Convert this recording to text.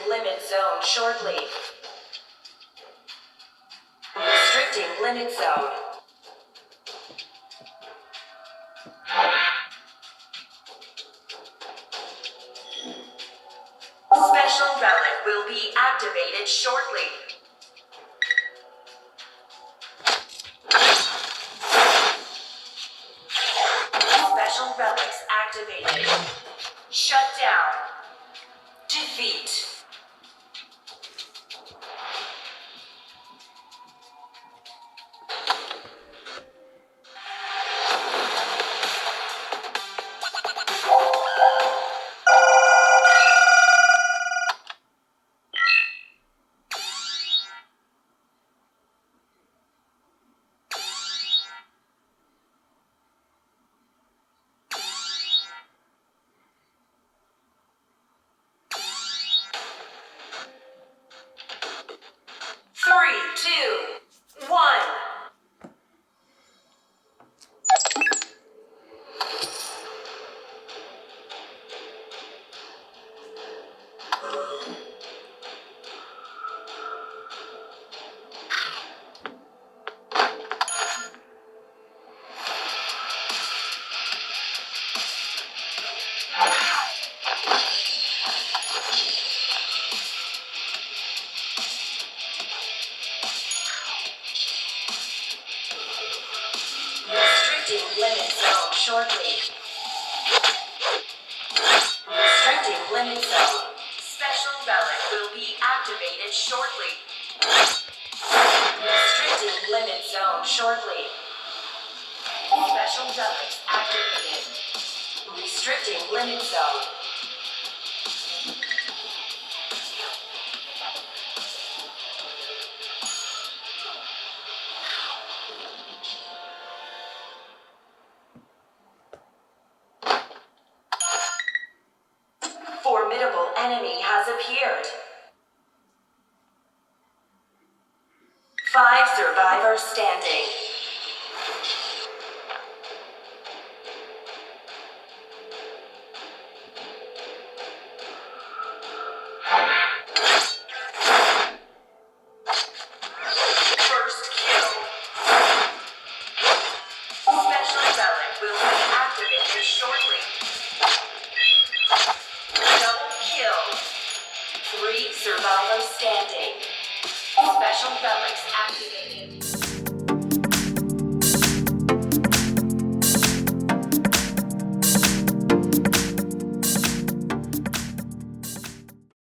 Limit zone shortly. Restricting limit zone. Special relic will be activated shortly. Special relics activated. Shut down. Defeat. Three, two, one. Restricting limit zone shortly. Restricting limit zone. Special relic will be activated shortly. Restricting limit zone shortly. Special relics activated. Restricting limit zone. Formidable enemy has appeared. 5 survivors standing. First kill. Special relic will be activated shortly. Double killed. 3 survivors standing.